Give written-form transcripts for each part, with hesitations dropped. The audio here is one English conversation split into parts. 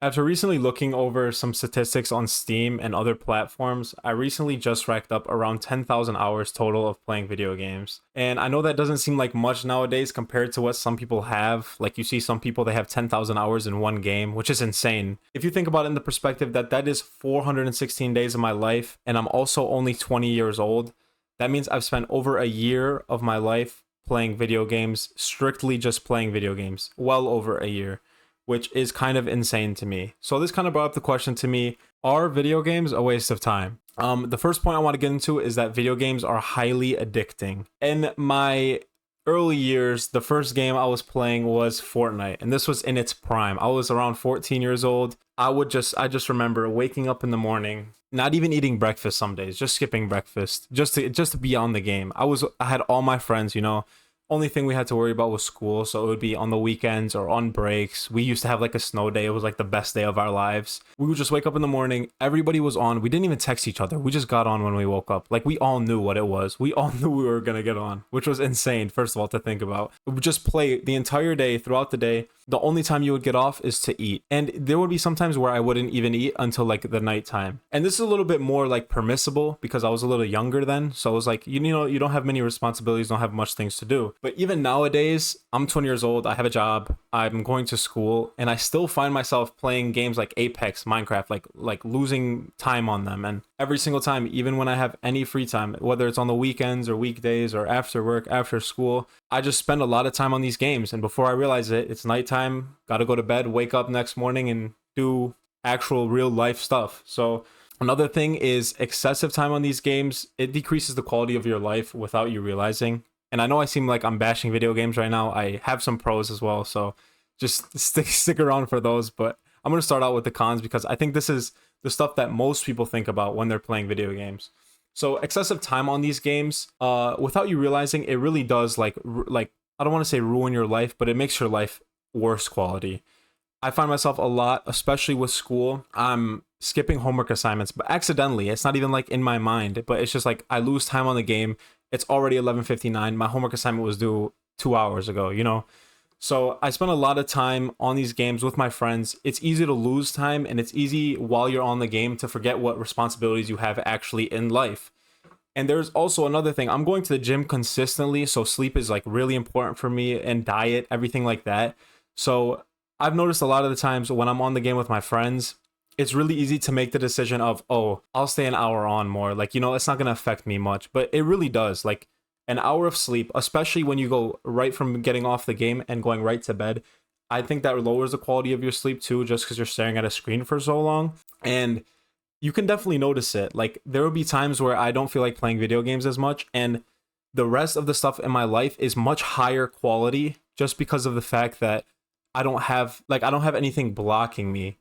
After recently looking over some statistics on Steam and other platforms, I recently just racked up around 10,000 hours total of playing video games. And I know that doesn't seem like much nowadays compared to what some people have. Like you see some people, they have 10,000 hours in one game, which is insane. If you think about it in the perspective that that is 416 days of my life, and I'm also only 20 years old, that means I've spent over a year of my life playing video games, strictly just playing video games, well over a year, which is kind of insane to me. So this kind of brought up the question to me, are video games a waste of time? The first point I want to get into is that video games are highly addicting. In my early years, the first game I was playing was Fortnite, and this was in its prime. I was around 14 years old. I just remember waking up in the morning, not even eating breakfast some days, just skipping breakfast, just to be on the game. I had all my friends, only thing we had to worry about was school, so it would be on the weekends or on breaks. We used to have like a snow day. It was like the best day of our lives. We would just wake up in the morning, everybody was on. We didn't even text each other. We just got on when we woke up. Like we all knew what it was. We all knew we were gonna get on, which was insane, first of all, to think about. We would just play the entire day, throughout the day. The only time you would get off is to eat. And there would be some times where I wouldn't even eat until like the nighttime. And this is a little bit more like permissible because I was a little younger then. So it was like, you don't have many responsibilities, don't have much things to do. But even nowadays, I'm 20 years old, I have a job, I'm going to school, and I still find myself playing games like Apex, Minecraft, like losing time on them. And every single time, even when I have any free time, whether it's on the weekends or weekdays or after work, after school, I just spend a lot of time on these games. And before I realize it, it's nighttime, gotta go to bed, wake up next morning and do actual real life stuff. So another thing is excessive time on these games. It decreases the quality of your life without you realizing. And I know I seem like I'm bashing video games right now. I have some pros as well, so just stick around for those. But I'm going to start out with the cons because I think this is the stuff that most people think about when they're playing video games. So excessive time on these games, without you realizing, it really does like I don't want to say ruin your life, but it makes your life worse quality. I find myself a lot, especially with school, I'm skipping homework assignments, but accidentally. It's not even like in my mind, but it's just like I lose time on the game. It's already 11:59. My homework assignment was due 2 hours ago. So I spend a lot of time on these games with my friends. It's easy to lose time, and it's easy while you're on the game to forget what responsibilities you have actually in life. And there's also another thing. I'm going to the gym consistently, so sleep is like really important for me, and diet, everything like that. So I've noticed a lot of the times when I'm on the game with my friends, it's really easy to make the decision of, oh, I'll stay an hour on more. Like, it's not going to affect me much, but it really does. Like an hour of sleep, especially when you go right from getting off the game and going right to bed, I think that lowers the quality of your sleep too, just because you're staring at a screen for so long. And you can definitely notice it. Like there will be times where I don't feel like playing video games as much, and the rest of the stuff in my life is much higher quality just because of the fact that I don't have anything blocking me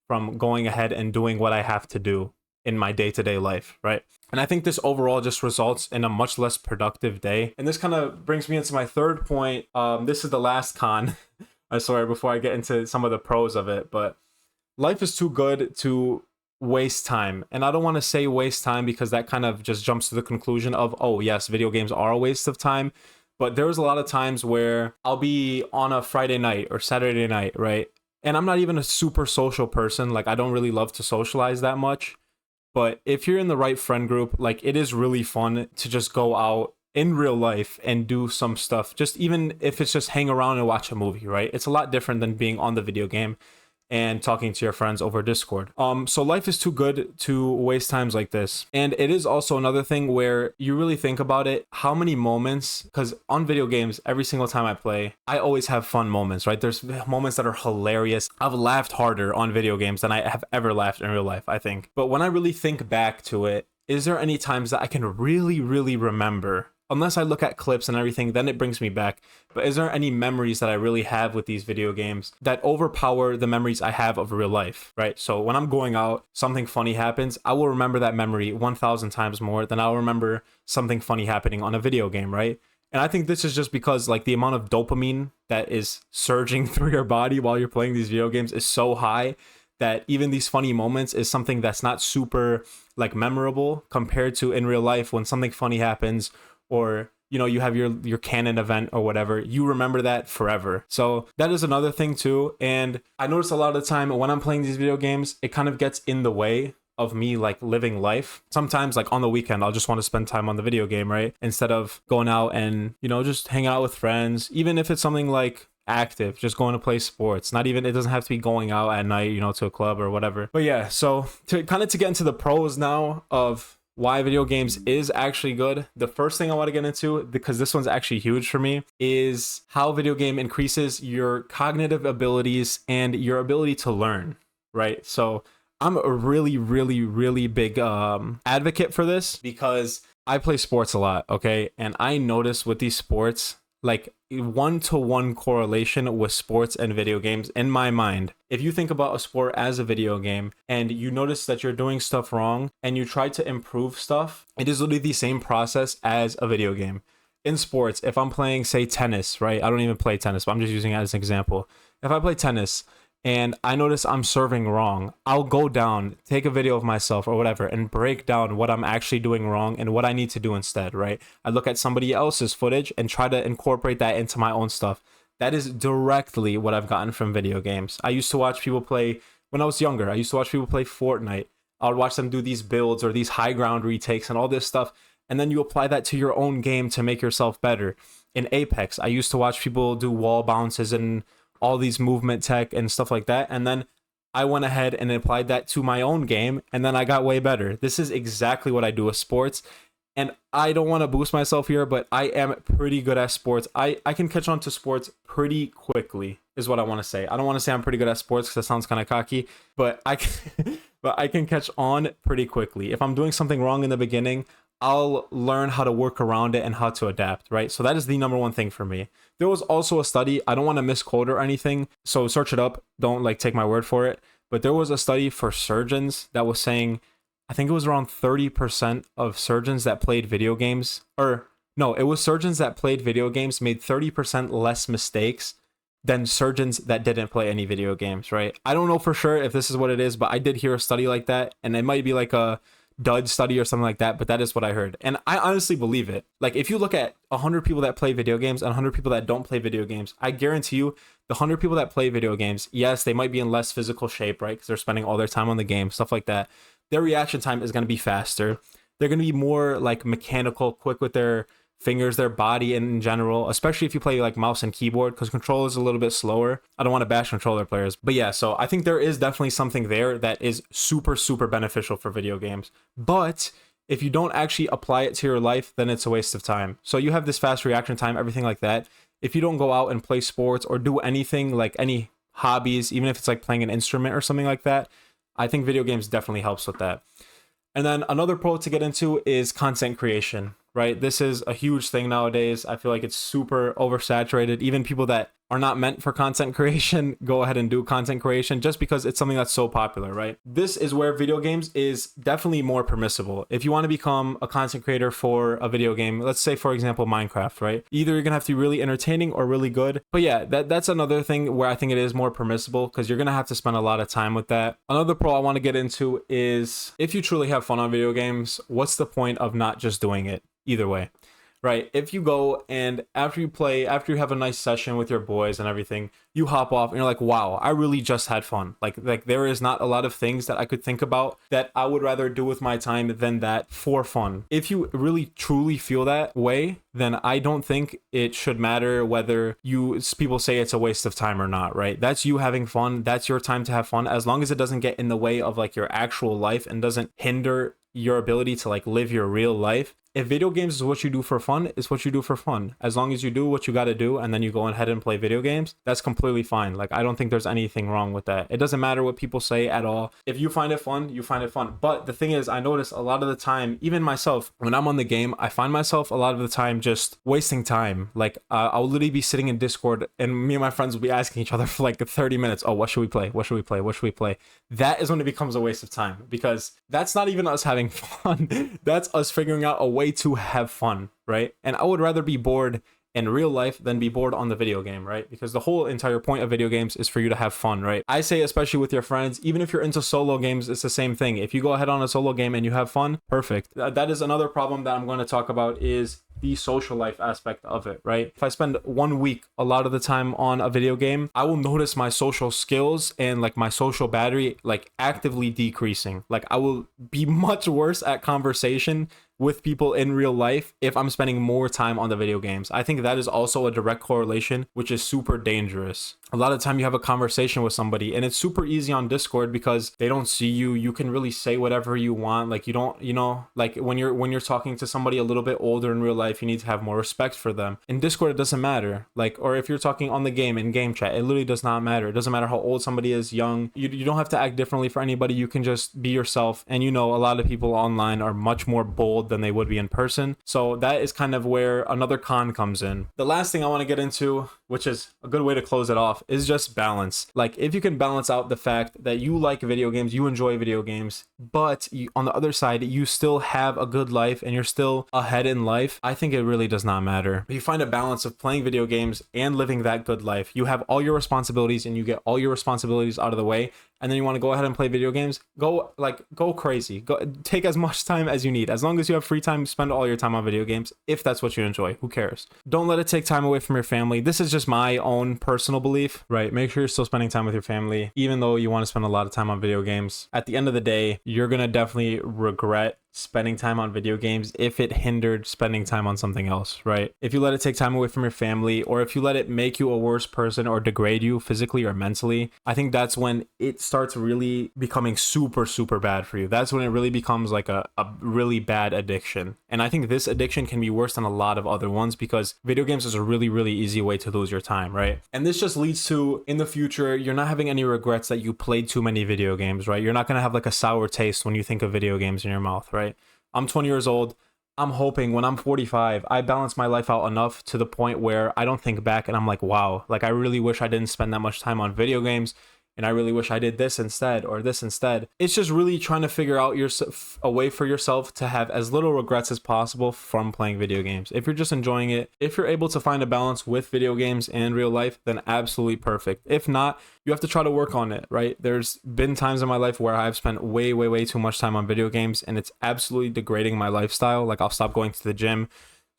from going ahead and doing what I have to do in my day-to-day life, right? And I think this overall just results in a much less productive day. And this kind of brings me into my third point. This is the last con, I swear, before I get into some of the pros of it, but life is too good to waste time. And I don't want to say waste time because that kind of just jumps to the conclusion of, oh yes, video games are a waste of time. But there's a lot of times where I'll be on a Friday night or Saturday night, right? And I'm not even a super social person. Like I don't really love to socialize that much. But if you're in the right friend group, like it is really fun to just go out in real life and do some stuff. Just even if it's just hang around and watch a movie, right? It's a lot different than being on the video game and talking to your friends over Discord. So life is too good to waste times like this. And it is also another thing where you really think about it, how many moments, because on video games, every single time I play, I always have fun moments, right? There's moments that are hilarious. I've laughed harder on video games than I have ever laughed in real life, I think. But when I really think back to it, is there any times that I can really, really remember? Unless I look at clips and everything, then it brings me back. But is there any memories that I really have with these video games that overpower the memories I have of real life, right? So when I'm going out, something funny happens, I will remember that memory 1,000 times more than I'll remember something funny happening on a video game, right? And I think this is just because like the amount of dopamine that is surging through your body while you're playing these video games is so high that even these funny moments is something that's not super like memorable compared to in real life when something funny happens, or you know, you have your canon event or whatever, you remember that forever. So that is another thing too. And I notice a lot of the time when I'm playing these video games, it kind of gets in the way of me like living life. Sometimes like on the weekend, I'll just want to spend time on the video game, right? Instead of going out and, you know, just hang out with friends, even if it's something like active, just going to play sports. Not even, it doesn't have to be going out at night, you know, to a club or whatever. But yeah, so to get into the pros now of why video games is actually good, the first thing I want to get into, because this one's actually huge for me, is how video game increases your cognitive abilities and your ability to learn, right? So I'm a really, really, really big advocate for this because I play sports a lot, okay? And I notice with these sports, like 1-to-1 correlation with sports and video games in my mind. If you think about a sport as a video game and you notice that you're doing stuff wrong and you try to improve stuff, it is literally the same process as a video game. In sports, if I'm playing, say, tennis, right? I don't even play tennis, but I'm just using it as an example. If I play tennis and I notice I'm serving wrong, I'll go down, take a video of myself or whatever, and break down what I'm actually doing wrong and what I need to do instead, right? I look at somebody else's footage and try to incorporate that into my own stuff. That is directly what I've gotten from video games. I used to watch people play, when I was younger, I used to watch people play Fortnite. I would watch them do these builds or these high ground retakes and all this stuff. And then you apply that to your own game to make yourself better. In Apex, I used to watch people do wall bounces and all these movement tech and stuff like that, and then I went ahead and applied that to my own game, and then I got way better. This is exactly what I do with sports, and I don't want to boost myself here, but I am pretty good at sports. I can catch on to sports pretty quickly is what I want to say. I don't want to say I'm pretty good at sports because that sounds kind of cocky, but I can, but I can catch on pretty quickly. If I'm doing something wrong in the beginning, I'll learn how to work around it and how to adapt, right? So that is the number one thing for me. There was also a study, I don't want to misquote or anything, so search it up, don't like take my word for it, but there was a study for surgeons that was saying, I think it was around 30% of surgeons that played video games, or no, it was surgeons that played video games made 30% less mistakes than surgeons that didn't play any video games, right? I don't know for sure if this is what it is, but I did hear a study like that, and it might be like a dud study or something like that, but that is what I heard. And I honestly believe it. Like if you look at 100 people that play video games and 100 people that don't play video games, I guarantee you the 100 people that play video games, yes, they might be in less physical shape, right? Because they're spending all their time on the game, stuff like that. Their reaction time is going to be faster. They're going to be more like mechanical, quick with their fingers, their body in general, especially if you play like mouse and keyboard, because control is a little bit slower. I don't want to bash controller players, but yeah, so I think there is definitely something there that is super, super beneficial for video games. But if you don't actually apply it to your life, then it's a waste of time. So you have this fast reaction time, everything like that. If you don't go out and play sports or do anything like any hobbies, even if it's like playing an instrument or something like that, I think video games definitely helps with that. And then another pro to get into is content creation, right? This is a huge thing nowadays. I feel like it's super oversaturated. Even people that are not meant for content creation go ahead and do content creation just because it's something that's so popular, right? This is where video games is definitely more permissible. If you want to become a content creator for a video game, let's say, for example, Minecraft, right? Either you're going to have to be really entertaining or really good. But yeah, that's another thing where I think it is more permissible because you're going to have to spend a lot of time with that. Another pro I want to get into is if you truly have fun on video games, what's the point of not just doing it? Either way, right? If you go and after you have a nice session with your boys and everything, you hop off and you're like, wow, I really just had fun. Like there is not a lot of things that I could think about that I would rather do with my time than that for fun. If you really truly feel that way, then I don't think it should matter whether people say it's a waste of time or not, right? That's you having fun. That's your time to have fun. As long as it doesn't get in the way of like your actual life and doesn't hinder your ability to like live your real life. If video games is what you do for fun, it's what you do for fun. As long as you do what you got to do and then you go ahead and play video games, that's completely fine. Like I don't think there's anything wrong with that. It doesn't matter what people say at all. If you find it fun, you find it fun. But the thing is, I notice a lot of the time, even myself, when I'm on the game, I find myself a lot of the time just wasting time. Like I'll literally be sitting in Discord and me and my friends will be asking each other for like 30 minutes. Oh, what should we play? What should we play? What should we play? That is when it becomes a waste of time because that's not even us having fun. That's us figuring out a way to have fun, right? And I would rather be bored in real life than be bored on the video game, right? Because the whole entire point of video games is for you to have fun, right? I say, especially with your friends, even if you're into solo games, it's the same thing. If you go ahead on a solo game and you have fun, perfect. That is another problem that I'm going to talk about, is the social life aspect of it, right? If I spend 1 week a lot of the time on a video game, I will notice my social skills and like my social battery like actively decreasing. Like I will be much worse at conversation with people in real life if I'm spending more time on the video games. I think that is also a direct correlation, which is super dangerous. A lot of the time you have a conversation with somebody and it's super easy on Discord because they don't see you. You can really say whatever you want. Like you don't, you know, like when you're talking to somebody a little bit older in real life, you need to have more respect for them. In Discord, it doesn't matter. Like, or if you're talking on the game in game chat, it literally does not matter. It doesn't matter how old somebody is, young. You don't have to act differently for anybody. You can just be yourself. And you know, a lot of people online are much more bold than they would be in person. So that is kind of where another con comes in. The last thing I want to get into, which is a good way to close it off, is just balance. Like if you can balance out the fact that you like video games, you enjoy video games, but on the other side, you still have a good life and you're still ahead in life, I think it really does not matter. If you find a balance of playing video games and living that good life, you have all your responsibilities and you get all your responsibilities out of the way, and then you want to go ahead and play video games, go crazy. Go take as much time as you need. As long as you have free time, spend all your time on video games. If that's what you enjoy, who cares? Don't let it take time away from your family. This is just my own personal belief, right? Make sure you're still spending time with your family, even though you want to spend a lot of time on video games. At the end of the day, you're going to definitely regret spending time on video games if it hindered spending time on something else, right? If you let it take time away from your family, or if you let it make you a worse person or degrade you physically or mentally, I think that's when it starts really becoming super, super bad for you. That's when it really becomes like a really bad addiction. And I think this addiction can be worse than a lot of other ones because video games is a really, really easy way to lose your time, right? And this just leads to, in the future, you're not having any regrets that you played too many video games, right? You're not going to have like a sour taste when you think of video games in your mouth, right? I'm 20 years old. I'm hoping when I'm 45, I balance my life out enough to the point where I don't think back and I'm like, wow, like I really wish I didn't spend that much time on video games. And I really wish I did this instead or this instead. It's just really trying to figure out a way for yourself to have as little regrets as possible from playing video games. If you're just enjoying it, if you're able to find a balance with video games and real life, then absolutely perfect. If not, you have to try to work on it, right? There's been times in my life where I've spent way, way, way too much time on video games and it's absolutely degrading my lifestyle. Like I'll stop going to the gym,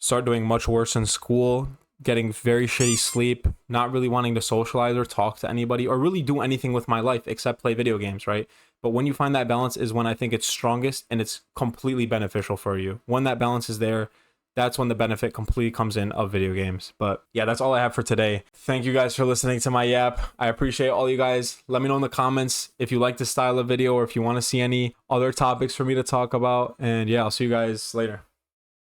start doing much worse in school, getting very shitty sleep, not really wanting to socialize or talk to anybody or really do anything with my life except play video games, right? But when you find that balance is when I think it's strongest and it's completely beneficial for you. When that balance is there, that's when the benefit completely comes in of video games. But yeah, that's all I have for today. Thank you guys for listening to my yap. I appreciate all you guys. Let me know in the comments if you like this style of video or if you want to see any other topics for me to talk about. And yeah, I'll see you guys later.